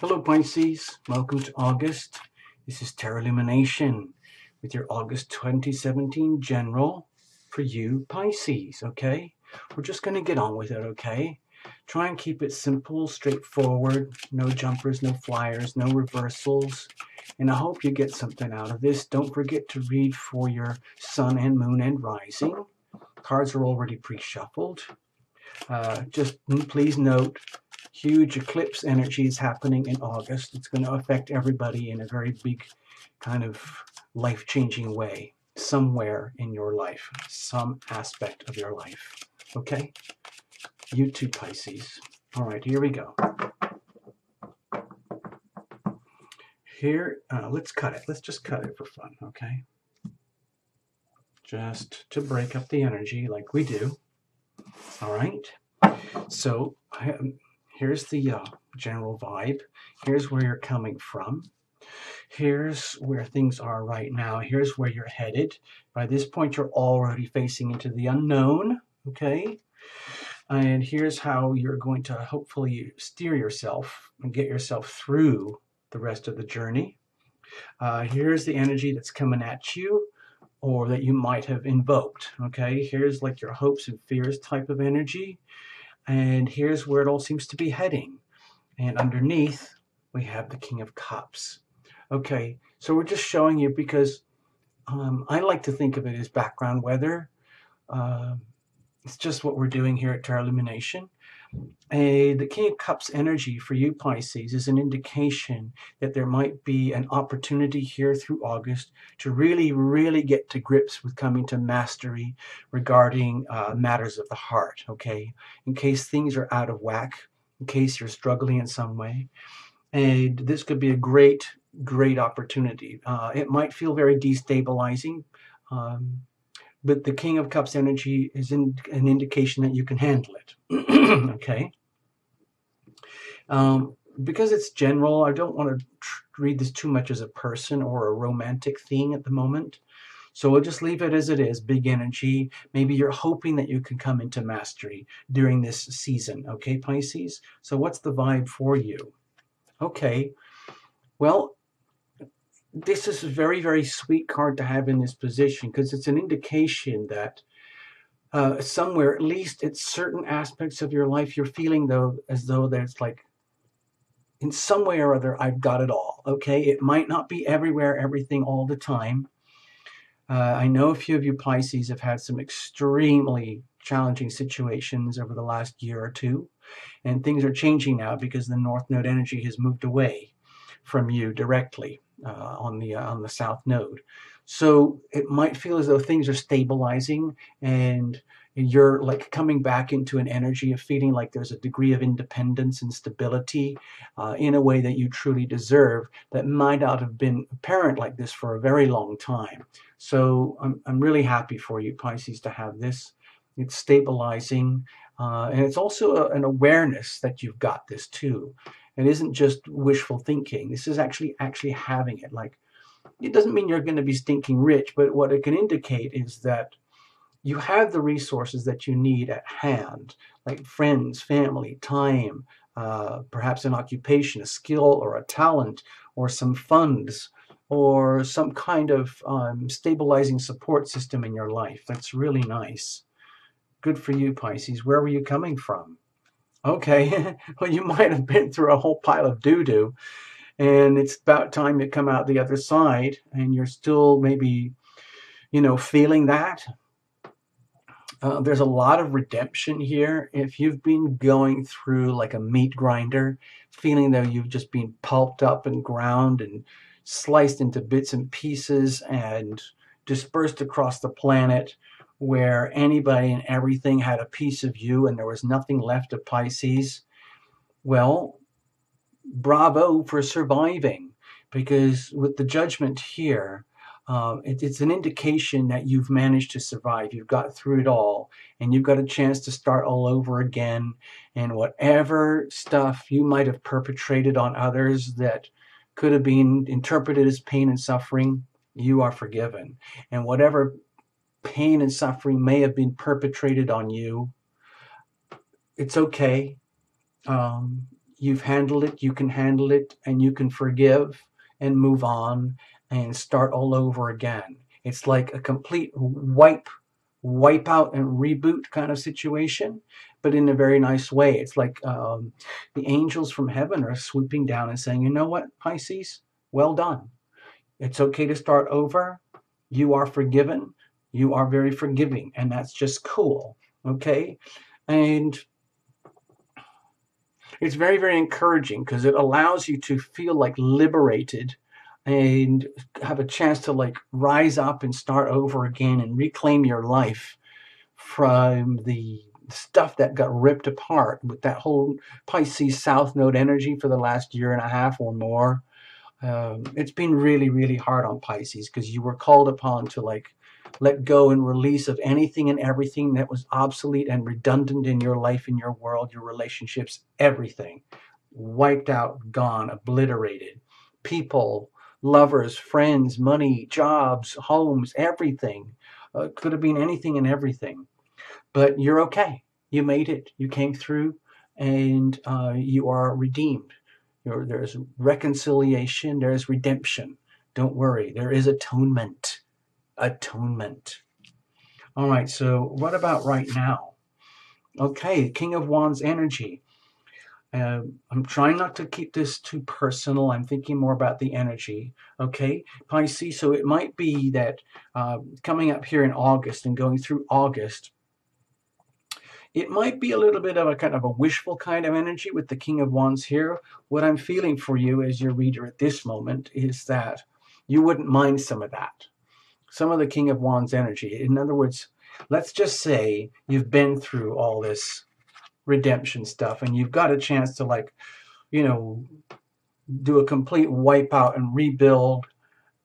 Hello Pisces, welcome to August. This is Tarot Lumination with your August 2017 general for you Pisces, okay? We're just going to get on with it, okay? Try and keep it simple, straightforward, no jumpers, no flyers, no reversals. And I hope you get something out of this. Don't forget to read for your sun and moon and rising. Cards are already pre-shuffled. Just please note, huge eclipse energy is happening in August. It's going to affect everybody in a very big kind of life-changing way, somewhere in your life, some aspect of your life. Okay? You too, Pisces. All right, here we go. Here, let's cut it. Let's just cut it for fun, okay? Just to break up the energy like we do. All right? So, here's the general vibe. Here's where you're coming from. Here's where things are right now. Here's where you're headed. By this point, you're already facing into the unknown, okay? And here's how you're going to hopefully steer yourself and get yourself through the rest of the journey. Here's the energy that's coming at you or that you might have invoked, okay? Here's like your hopes and fears type of energy. And here's where it all seems to be heading. And underneath, we have the King of Cups. Okay, so we're just showing you because I like to think of it as background weather. It's just what we're doing here at Tarot Lumination. The King of Cups energy for you, Pisces, is an indication that there might be an opportunity here through August to really get to grips with coming to mastery regarding matters of the heart, okay? In case things are out of whack, in case you're struggling in some way. And this could be a great opportunity. It might feel very destabilizing, but the King of Cups energy is an indication that you can handle it. Okay. Because it's general, I don't want to read this too much as a person or a romantic thing at the moment. So we'll just leave it as it is, big energy. Maybe you're hoping that you can come into mastery during this season. Okay, Pisces? So what's the vibe for you? Okay. Well, this is a very sweet card to have in this position because it's an indication that somewhere, at least at certain aspects of your life, you're feeling as though there's like, in some way or other, I've got it all. Okay, it might not be everywhere, everything all the time. I know a few of you Pisces have had some extremely challenging situations over the last year or two, and things are changing now because the North Node energy has moved away from you directly on the South Node. So it might feel as though things are stabilizing and you're like coming back into an energy of feeling like there's a degree of independence and stability in a way that you truly deserve that might not have been apparent like this for a very long time. So I'm really happy for you, Pisces, to have this. It's stabilizing and it's also an awareness that you've got this too. It isn't just wishful thinking. This is actually having it. Like, it doesn't mean you're going to be stinking rich, but what it can indicate is that you have the resources that you need at hand, like friends, family, time, perhaps an occupation, a skill or a talent, or some funds, or some kind of stabilizing support system in your life. That's really nice. Good for you, Pisces. Where were you coming from? Okay, well, you might have been through a whole pile of doo-doo, and it's about time you come out the other side, and you're still maybe, feeling that. There's a lot of redemption here. If you've been going through like a meat grinder, feeling though you've just been pulped up and ground and sliced into bits and pieces and dispersed across the planet, where anybody and everything had a piece of you and there was nothing left of Pisces, well, bravo for surviving, because with the Judgment here, it's an indication that you've managed to survive. You've got through it all, and you've got a chance to start all over again. And whatever stuff you might have perpetrated on others that could have been interpreted as pain and suffering, you are forgiven. And whatever pain and suffering may have been perpetrated on you, it's okay. you've handled it, you can handle it, and you can forgive and move on and start all over again. It's like a complete wipe out and reboot kind of situation, but in a very nice way. It's like the angels from heaven are swooping down and saying, you know what, Pisces, well done. It's okay to start over. You are forgiven. You are very forgiving, and that's just cool. Okay? And it's very, very encouraging because it allows you to feel like liberated and have a chance to like rise up and start over again and reclaim your life from the stuff that got ripped apart with that whole Pisces South Node energy for the last year and a half or more. It's been really, really hard on Pisces because you were called upon to like let go and release of anything and everything that was obsolete and redundant in your life, in your world, your relationships, everything. Wiped out, gone, obliterated. People, lovers, friends, money, jobs, homes, everything. Could have been anything and everything. But you're okay. You made it. You came through and you are redeemed. There's reconciliation. There's redemption. Don't worry. There is atonement. Atonement. All right, so what about right now? Okay, King of Wands energy. I'm trying not to keep this too personal. I'm thinking more about the energy. Okay, Pisces, so it might be that coming up here in August and going through August, it might be a little bit of a kind of a wishful kind of energy with the King of Wands here. What I'm feeling for you as your reader at this moment is that you wouldn't mind some of that. Some of the King of Wands energy. In other words, let's just say you've been through all this redemption stuff and you've got a chance to like, you know, do a complete wipeout and rebuild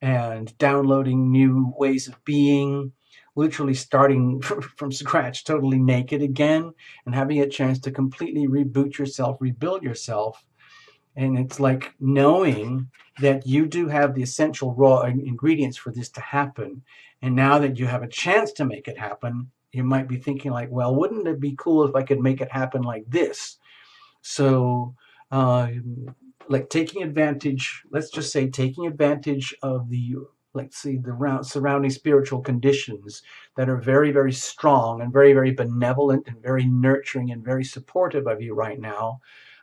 and downloading new ways of being, literally starting from scratch, totally naked again, and having a chance to completely reboot yourself, rebuild yourself. And it's like knowing that you do have the essential raw ingredients for this to happen. And now that you have a chance to make it happen, you might be thinking like, well, wouldn't it be cool if I could make it happen like this? So like taking advantage, let's just say taking advantage of the, let's see, the surrounding spiritual conditions that are very, very strong and very, very benevolent and very nurturing and very supportive of you right now.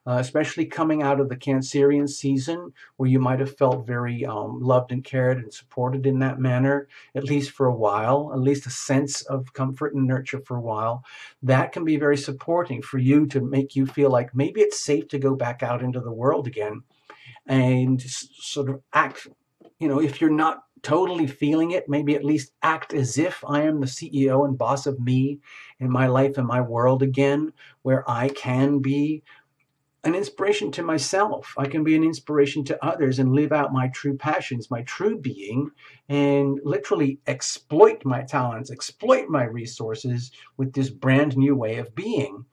Especially coming out of the Cancerian season where you might have felt very loved and cared and supported in that manner, at least for a while, at least a sense of comfort and nurture for a while. That can be very supporting for you to make you feel like maybe it's safe to go back out into the world again and sort of act, you know, if you're not totally feeling it, maybe at least act as if I am the CEO and boss of me in my life and my world again, where I can be an inspiration to myself. I can be an inspiration to others and live out my true passions, my true being, and literally exploit my talents, exploit my resources with this brand new way of being,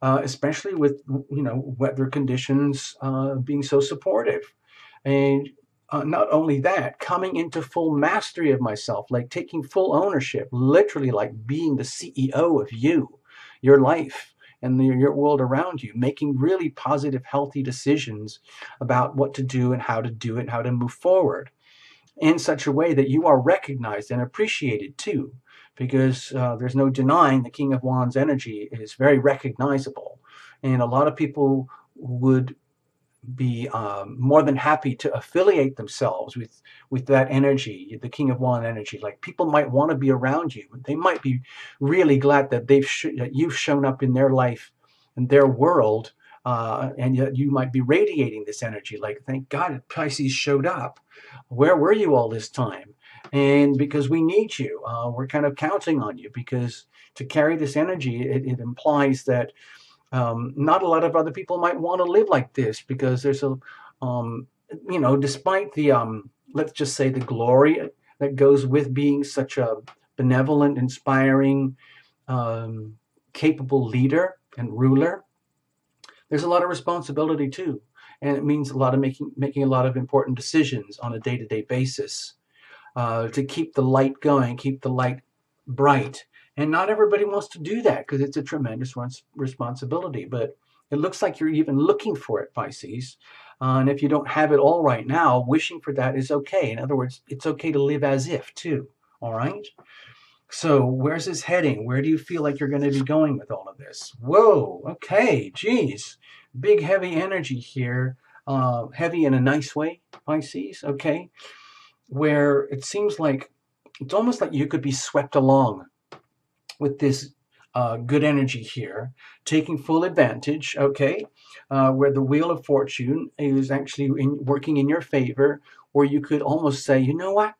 especially with, you know, weather conditions being so supportive. And not only that, coming into full mastery of myself, like taking full ownership, literally like being the CEO of you, your life, and your world around you, making really positive, healthy decisions about what to do and how to do it, and how to move forward in such a way that you are recognized and appreciated too, because there's no denying the King of Wands energy is very recognizable. And a lot of people would be more than happy to affiliate themselves with that energy, the King of Wands energy. Like people might want to be around you. They might be really glad that that you've shown up in their life and their world, and yet you might be radiating this energy. Like, thank God Pisces showed up. Where were you all this time? And because we need you, we're kind of counting on you, because to carry this energy, it implies that not a lot of other people might want to live like this, because there's a, you know, despite the, let's just say the glory that goes with being such a benevolent, inspiring, capable leader and ruler, there's a lot of responsibility too. And it means a lot of making a lot of important decisions on a day-to-day basis to keep the light going, keep the light bright. And not everybody wants to do that because it's a tremendous responsibility. But It looks like you're even looking for it, Pisces. And if you don't have it all right now, wishing for that is okay. In other words, it's okay to live as if too. All right. So where's this heading? Where do you feel like you're going to be going with all of this? Whoa. Okay. Geez. Big heavy energy here. Heavy in a nice way, Pisces. Okay. Where it seems like it's almost like you could be swept along with this good energy here, taking full advantage, okay, where the Wheel of Fortune is actually working in your favor, or you could almost say, you know what,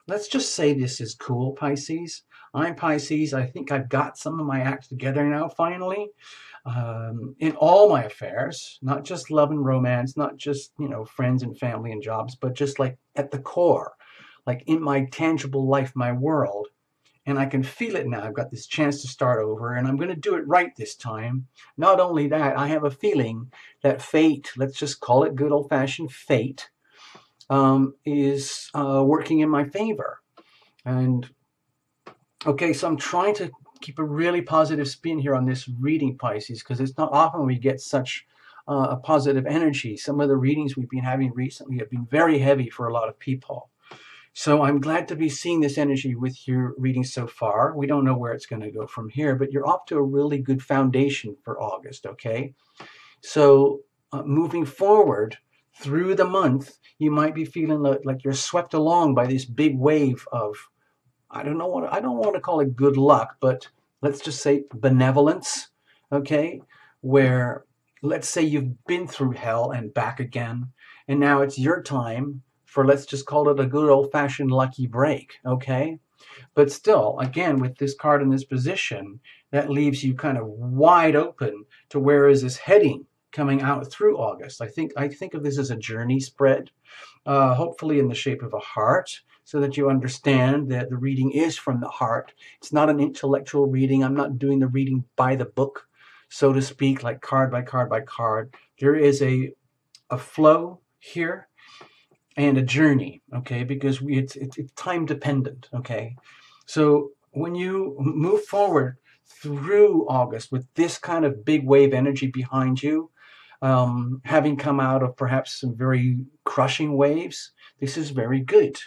let's just say this is cool, Pisces. I'm Pisces. I think I've got some of my act together now, finally, in all my affairs, not just love and romance, not just, you know, friends and family and jobs, but just like at the core, like in my tangible life, my world. And I can feel it now. I've got this chance to start over, and I'm going to do it right this time. Not only that, I have a feeling that fate, let's just call it good old-fashioned fate, is working in my favor. And, okay, so I'm trying to keep a really positive spin here on this reading, Pisces, because it's not often we get such a positive energy. Some of the readings we've been having recently have been very heavy for a lot of people. So I'm glad to be seeing this energy with your reading so far. We don't know where it's going to go from here, but you're off to a really good foundation for August, okay? So moving forward through the month, you might be feeling like you're swept along by this big wave of, I don't want to call it good luck, but let's just say benevolence, okay? Where, let's say you've been through hell and back again, and now it's your time for, let's just call it a good old-fashioned lucky break, okay? But still, again, with this card in this position, that leaves you kind of wide open to where is this heading coming out through August. I think of this as a journey spread, hopefully in the shape of a heart, so that you understand that the reading is from the heart. It's not an intellectual reading. I'm not doing the reading by the book, so to speak, like card by card by card. There is a flow here and a journey, okay, because it's time dependent, okay? So when you move forward through August with this kind of big wave energy behind you, having come out of perhaps some very crushing waves, this is very good.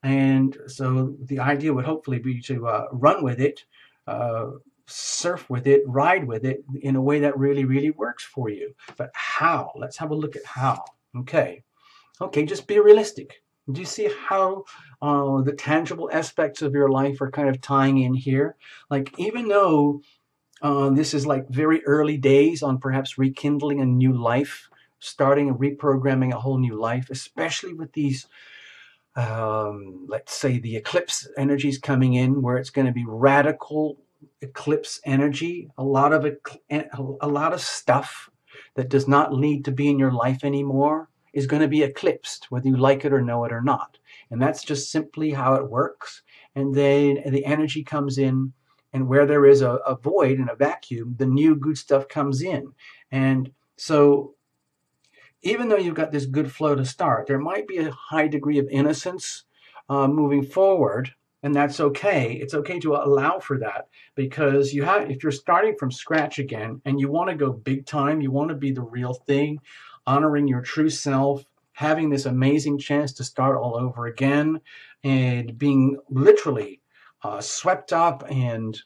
And so the idea would hopefully be to run with it, surf with it, ride with it in a way that really, really works for you. But how? Let's have a look at how, okay? Okay, just be realistic. Do you see how the tangible aspects of your life are kind of tying in here? Like, even though this is like very early days on perhaps rekindling a new life, starting and reprogramming a whole new life, especially with these, let's say, the eclipse energies coming in, where it's going to be radical eclipse energy, a lot of stuff that does not need to be in your life anymore is going to be eclipsed, whether you like it or know it or not. And that's just simply how it works. And then the energy comes in, and where there is a void and a vacuum, the new good stuff comes in. And so even though you've got this good flow to start, there might be a high degree of innocence moving forward, and that's okay. It's okay to allow for that, because if you're starting from scratch again and you want to go big time, you want to be the real thing, honoring your true self, having this amazing chance to start all over again, and being literally swept up and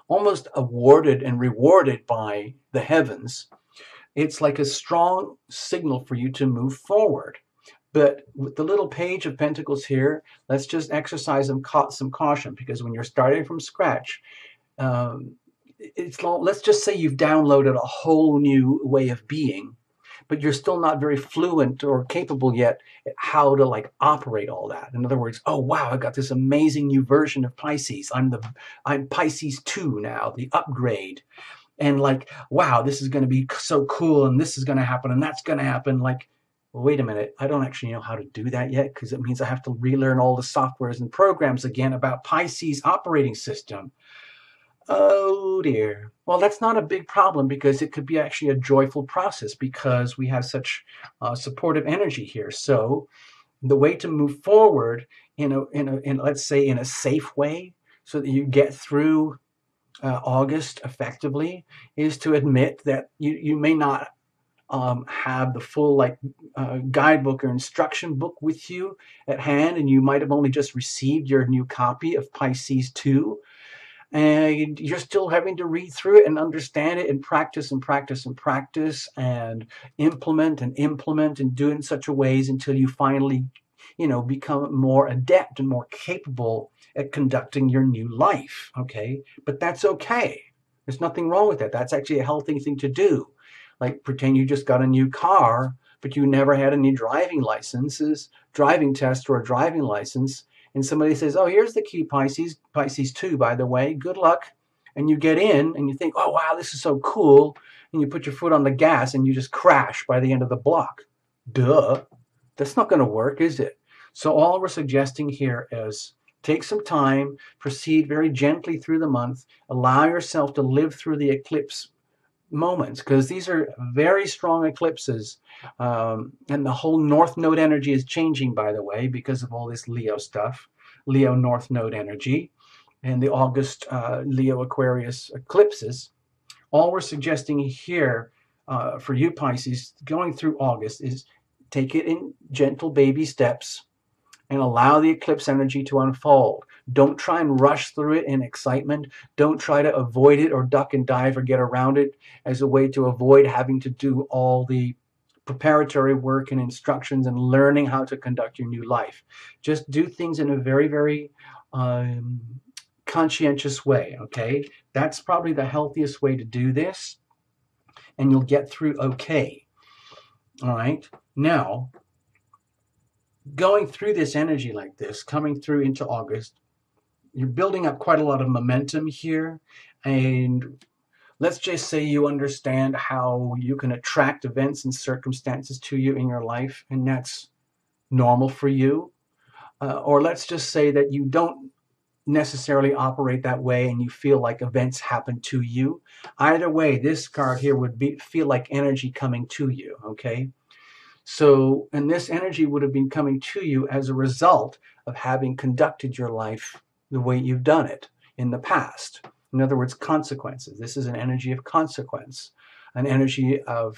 almost awarded and rewarded by the heavens. It's like a strong signal for you to move forward. But with the little Page of Pentacles here, let's just exercise some caution, because when you're starting from scratch, let's just say you've downloaded a whole new way of being, but you're still not very fluent or capable yet at how to like operate all that. In other words, oh wow, I got this amazing new version of Pisces. I'm Pisces 2 now, the upgrade. And like, wow, this is going to be so cool, and this is going to happen, and that's going to happen. Like, well, wait a minute, I don't actually know how to do that yet, because it means I have to relearn all the softwares and programs again about Pisces operating system. Oh dear. Well, that's not a big problem, because it could be actually a joyful process, because we have such supportive energy here. So the way to move forward in let's say in a safe way, so that you get through August effectively is to admit that you may not have the full guidebook or instruction book with you at hand, and you might have only just received your new copy of Pisces 2, and you're still having to read through it and understand it and practice and practice and practice and implement and do it in such a ways until you finally, become more adept and more capable at conducting your new life. Okay, but that's okay. There's nothing wrong with that. That's actually a healthy thing to do. Like pretend you just got a new car, but you never had any driving test or a driving license, and somebody says, "Oh, here's the key, Pisces 2, by the way, good luck." And you get in and you think, "Oh, wow, this is so cool." And you put your foot on the gas and you just crash by the end of the block. Duh. That's not going to work, is it? So all we're suggesting here is take some time, proceed very gently through the month, allow yourself to live through the eclipse moments, because these are very strong eclipses, and the whole North Node energy is changing, by the way, because of all this Leo stuff, Leo North Node energy, and the August Leo Aquarius eclipses. All we're suggesting here for you Pisces going through August is take it in gentle baby steps and allow the eclipse energy to unfold. Don't try and rush through it in excitement. Don't try to avoid it or duck and dive or get around it as a way to avoid having to do all the preparatory work and instructions and learning how to conduct your new life. Just do things in a very, very conscientious way, okay? That's probably the healthiest way to do this, and you'll get through okay. All right? Now, going through this energy like this, coming through into August, you're building up quite a lot of momentum here, and let's just say you understand how you can attract events and circumstances to you in your life, and that's normal for you. Or let's just say that you don't necessarily operate that way and you feel like events happen to you. Either way, this card here would feel like energy coming to you, okay? So, and this energy would have been coming to you as a result of having conducted your life the way you've done it in the past. In other words, consequences. This is an energy of consequence, an energy of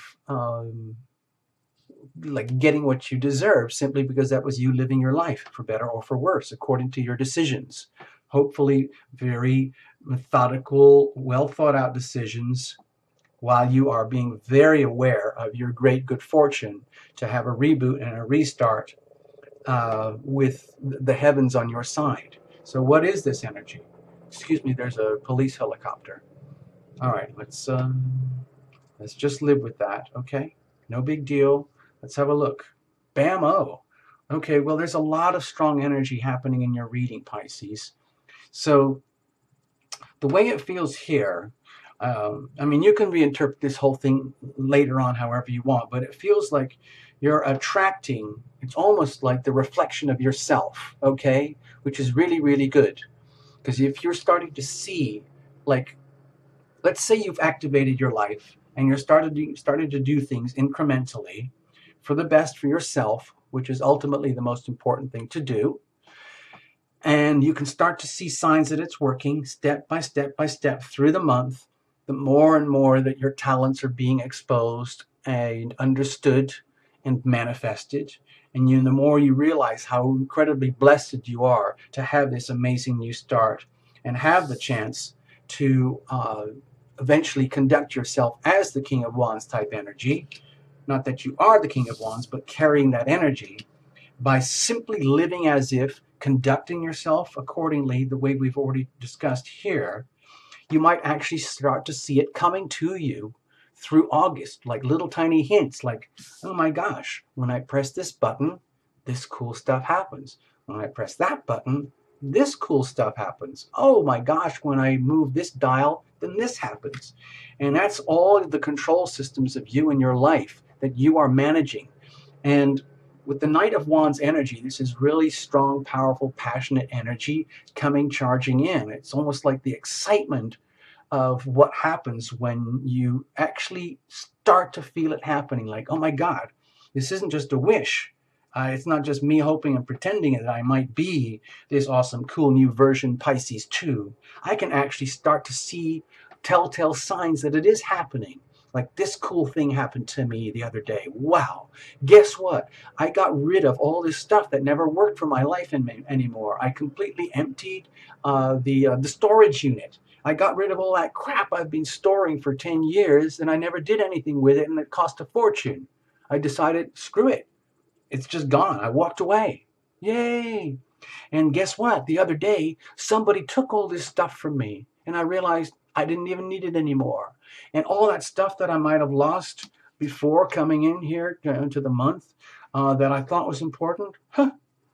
like getting what you deserve simply because that was you living your life for better or for worse, according to your decisions. Hopefully very methodical, well thought out decisions, while you are being very aware of your great good fortune to have a reboot and a restart with the heavens on your side. So what is this energy? Excuse me, there's a police helicopter. All right, let's just live with that, okay? No big deal. Let's have a look. Bam-o. Okay, well, there's a lot of strong energy happening in your reading, Pisces. So the way it feels here, I mean, you can reinterpret this whole thing later on however you want, but it feels like you're attracting, it's almost like the reflection of yourself, okay? Which is really, really good. Because if you're starting to see, like, let's say you've activated your life and you're starting to do things incrementally for the best for yourself, which is ultimately the most important thing to do. And you can start to see signs that it's working step by step by step through the month. The more and more that your talents are being exposed and understood and manifested, and the more you realize how incredibly blessed you are to have this amazing new start and have the chance to eventually conduct yourself as the King of Wands type energy. Not that you are the King of Wands, but carrying that energy by simply living as if, conducting yourself accordingly, the way we've already discussed here. You might actually start to see it coming to you through August, like little tiny hints, like, oh my gosh, when I press this button, this cool stuff happens. When I press that button, this cool stuff happens. Oh my gosh, when I move this dial, then this happens. And that's all the control systems of you and your life that you are managing. And with the Knight of Wands energy, this is really strong, powerful, passionate energy coming, charging in. It's almost like the excitement of what happens when you actually start to feel it happening. Like, oh my God, this isn't just a wish. It's not just me hoping and pretending that I might be this awesome, cool new version Pisces 2. I can actually start to see telltale signs that it is happening. Like this cool thing happened to me the other day. Wow. Guess what? I got rid of all this stuff that never worked for my life anymore. I completely emptied the storage unit. I got rid of all that crap I've been storing for 10 years and I never did anything with it and it cost a fortune. I decided, screw it. It's just gone. I walked away. Yay. And guess what? The other day, somebody took all this stuff from me and I realized I didn't even need it anymore. And all that stuff that I might have lost before coming in here to the month that I thought was important,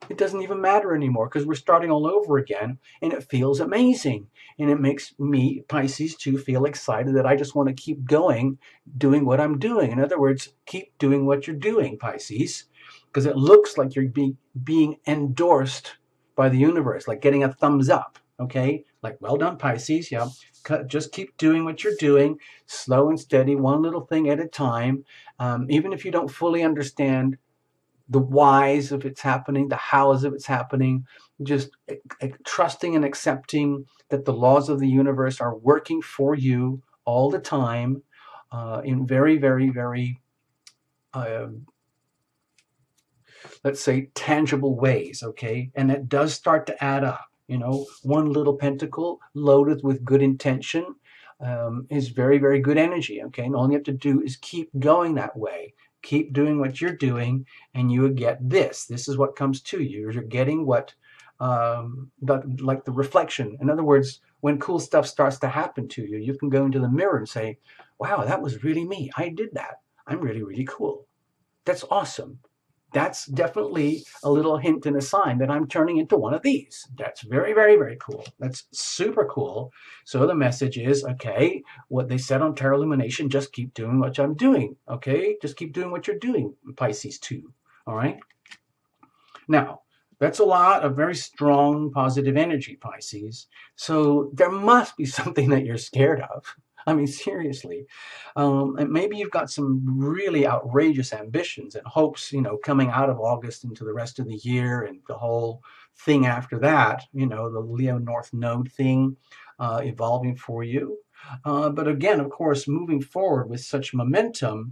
it doesn't even matter anymore because we're starting all over again and it feels amazing. And it makes me, Pisces 2, feel excited that I just want to keep going, doing what I'm doing. In other words, keep doing what you're doing, Pisces, because it looks like you're being endorsed by the universe, like getting a thumbs up, okay? Like, well done, Pisces, yeah. Just keep doing what you're doing, slow and steady, one little thing at a time. Even if you don't fully understand the whys of it's happening, the hows of it's happening, just trusting and accepting that the laws of the universe are working for you all the time in very, very, very, let's say, tangible ways, okay? And it does start to add up. You know, one little pentacle loaded with good intention is very, very good energy, okay? And all you have to do is keep going that way. Keep doing what you're doing, and you will get this. This is what comes to you. You're getting what, like the reflection. In other words, when cool stuff starts to happen to you, you can go into the mirror and say, wow, that was really me. I did that. I'm really, really cool. That's awesome. That's definitely a little hint and a sign that I'm turning into one of these. That's very, very, very cool. That's super cool. So the message is, okay, what they said on Tarot Illumination, just keep doing what I'm doing, okay? Just keep doing what you're doing, Pisces 2, all right? Now, that's a lot of very strong positive energy, Pisces. So there must be something that you're scared of. I mean, seriously. And maybe you've got some really outrageous ambitions and hopes, you know, coming out of August into the rest of the year and the whole thing after that, you know, the Leo North Node thing evolving for you. But again, of course, moving forward with such momentum,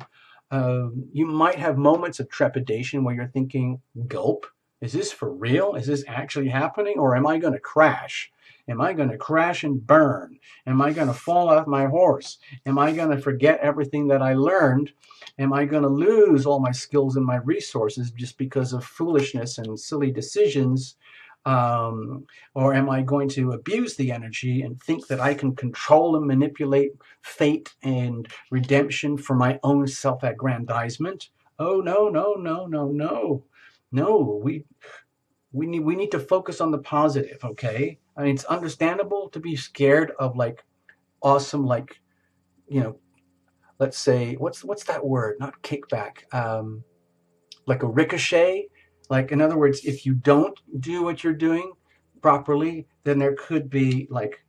you might have moments of trepidation where you're thinking, gulp, is this for real? Is this actually happening? Or am I going to crash? Am I going to crash and burn? Am I going to fall off my horse? Am I going to forget everything that I learned? Am I going to lose all my skills and my resources just because of foolishness and silly decisions? Or am I going to abuse the energy and think that I can control and manipulate fate and redemption for my own self-aggrandizement? Oh, no, no, no, no, no. No, we need to focus on the positive, okay? I mean, it's understandable to be scared of like awesome, like, you know, let's say, what's that word? Not kickback, like a ricochet. Like, in other words, if you don't do what you're doing properly, then there could be like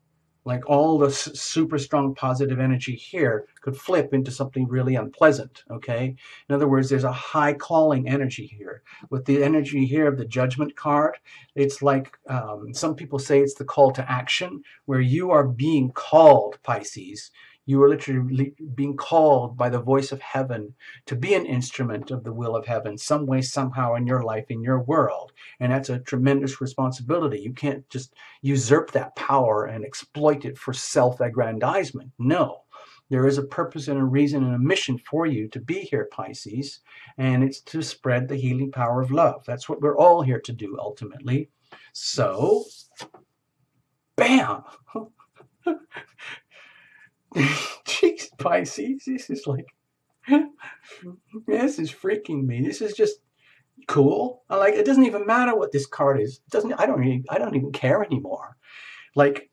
all the super strong positive energy here could flip into something really unpleasant, okay? In other words, there's a high calling energy here. With the energy here of the Judgment card, it's like, some people say it's the call to action, where you are being called, Pisces. You are literally being called by the voice of heaven to be an instrument of the will of heaven some way, somehow in your life, in your world. And that's a tremendous responsibility. You can't just usurp that power and exploit it for self-aggrandizement. No, there is a purpose and a reason and a mission for you to be here, Pisces, and it's to spread the healing power of love. That's what we're all here to do, ultimately. So, bam! Jeez, Pisces, this is like, this is freaking me. This is just cool. Like, it doesn't even matter what this card is. It doesn't. I don't even care anymore. Like,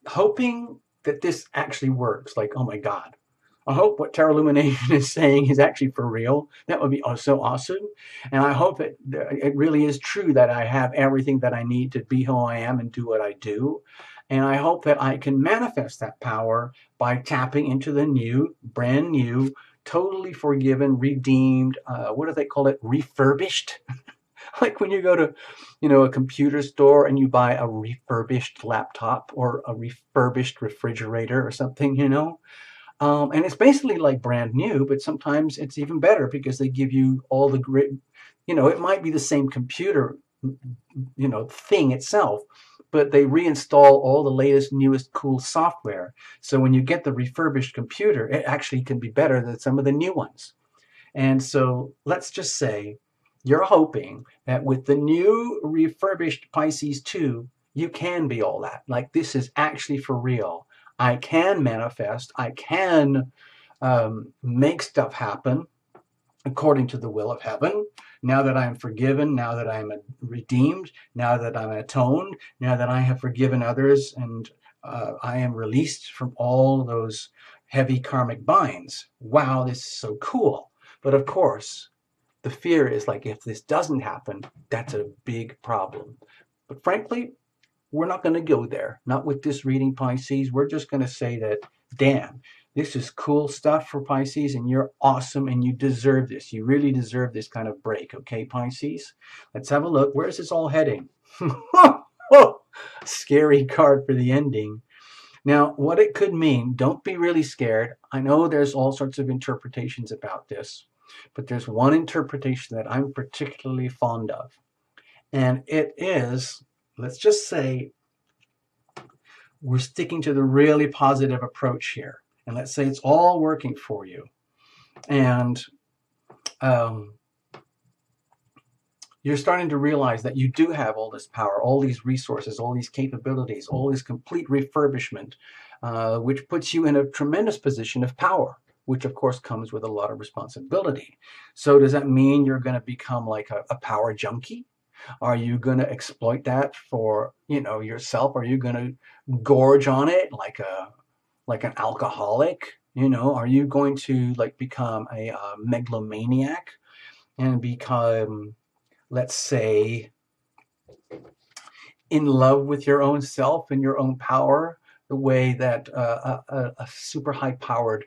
hoping that this actually works. Like, oh my God, I hope what Tarot Illumination is saying is actually for real. That would be so awesome. And I hope it really is true that I have everything that I need to be who I am and do what I do. And I hope that I can manifest that power by tapping into the new, brand new, totally forgiven, redeemed, what do they call it? Refurbished. Like when you go to, a computer store and you buy a refurbished laptop or a refurbished refrigerator or something, and it's basically like brand new, but sometimes it's even better because they give you all the great, it might be the same computer, thing itself, but they reinstall all the latest, newest, cool software. So when you get the refurbished computer, it actually can be better than some of the new ones. And so let's just say you're hoping that with the new refurbished Pisces 2, you can be all that. Like, this is actually for real. I can manifest. I can make stuff happen according to the will of heaven. Now that I am forgiven, now that I am redeemed, now that I'm atoned, now that I have forgiven others, and I am released from all those heavy karmic binds. Wow, this is so cool. But of course, the fear is like, if this doesn't happen, that's a big problem. But frankly, we're not going to go there. Not with this reading, Pisces. We're just going to say that, damn, this is cool stuff for Pisces, and you're awesome, and you deserve this. You really deserve this kind of break, okay, Pisces? Let's have a look. Where is this all heading? Scary card for the ending. Now, what it could mean, don't be really scared. I know there's all sorts of interpretations about this, but there's one interpretation that I'm particularly fond of. And it is, let's just say, we're sticking to the really positive approach here. And let's say it's all working for you. And you're starting to realize that you do have all this power, all these resources, all these capabilities, all this complete refurbishment, which puts you in a tremendous position of power, which of course comes with a lot of responsibility. So does that mean you're going to become like a power junkie? Are you going to exploit that for, yourself? Are you going to gorge on it like an alcoholic? Are you going to like become a megalomaniac and become, let's say, in love with your own self and your own power, the way that a super high-powered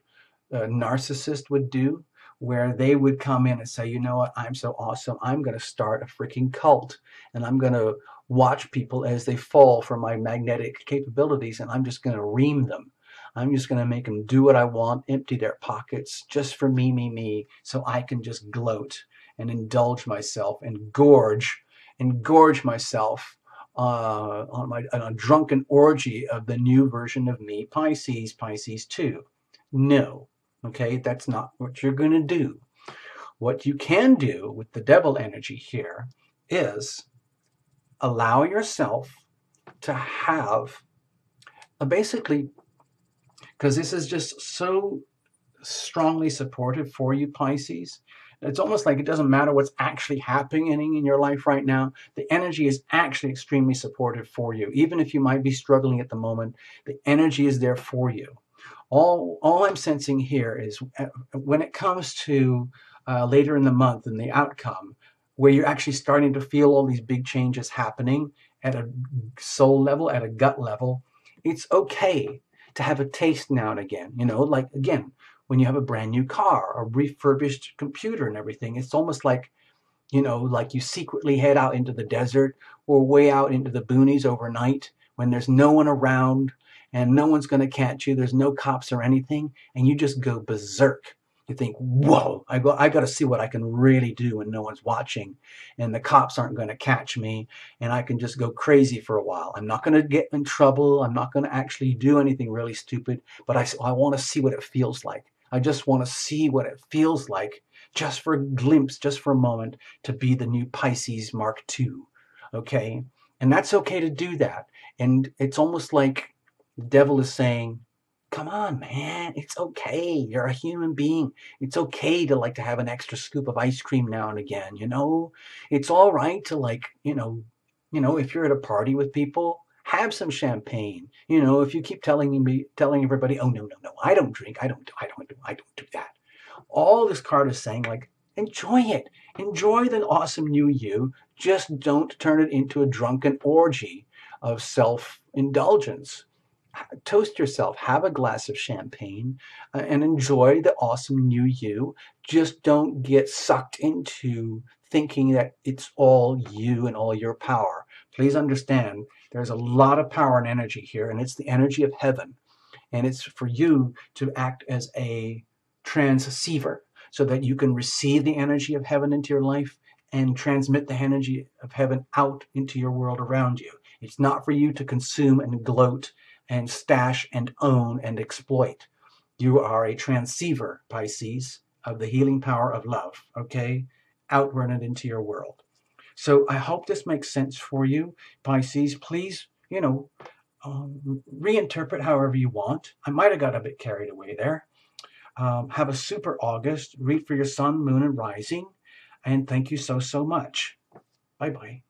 narcissist would do, where they would come in and say, you know what, I'm so awesome, I'm going to start a freaking cult, and I'm going to watch people as they fall for my magnetic capabilities, and I'm just going to ream them. I'm just going to make them do what I want, empty their pockets, just for me, so I can just gloat and indulge myself and gorge myself on a drunken orgy of the new version of me, Pisces 2. No. Okay, that's not what you're going to do. What you can do with the devil energy here is allow yourself to have basically, because this is just so strongly supportive for you, Pisces. It's almost like it doesn't matter what's actually happening in your life right now. The energy is actually extremely supportive for you. Even if you might be struggling at the moment, the energy is there for you. All I'm sensing here is when it comes to later in the month and the outcome, where you're actually starting to feel all these big changes happening at a soul level, at a gut level, it's okay to have a taste now and again. Like, again, when you have a brand new car, a refurbished computer and everything, it's almost like, like you secretly head out into the desert or way out into the boonies overnight when there's no one around, and no one's going to catch you. There's no cops or anything. And you just go berserk. You think, whoa, I got to see what I can really do when no one's watching. And the cops aren't going to catch me. And I can just go crazy for a while. I'm not going to get in trouble. I'm not going to actually do anything really stupid. But I want to see what it feels like. I just want to see what it feels like, just for a glimpse, just for a moment, to be the new Pisces Mark II. Okay? And that's okay to do that. And it's almost like the devil is saying, come on, man, it's okay. You're a human being. It's okay to like to have an extra scoop of ice cream now and again, It's all right to like, if you're at a party with people, have some champagne. If you keep telling everybody, oh, no, I don't drink. I don't do that. All this card is saying, like, enjoy it. Enjoy the awesome new you. Just don't turn it into a drunken orgy of self-indulgence. toast yourself, have a glass of champagne, and enjoy the awesome new you. Just don't get sucked into thinking that it's all you and all your power. Please understand, there's a lot of power and energy here, and it's the energy of heaven. And it's for you to act as a transceiver so that you can receive the energy of heaven into your life and transmit the energy of heaven out into your world around you. It's not for you to consume and gloat and stash and own and exploit. You are a transceiver, Pisces, of the healing power of love, okay? Outrun it into your world. So I hope this makes sense for you, Pisces. Please, reinterpret however you want. I might have got a bit carried away there. Have a super August. Read for your sun, moon, and rising. And thank you so, so much. Bye-bye.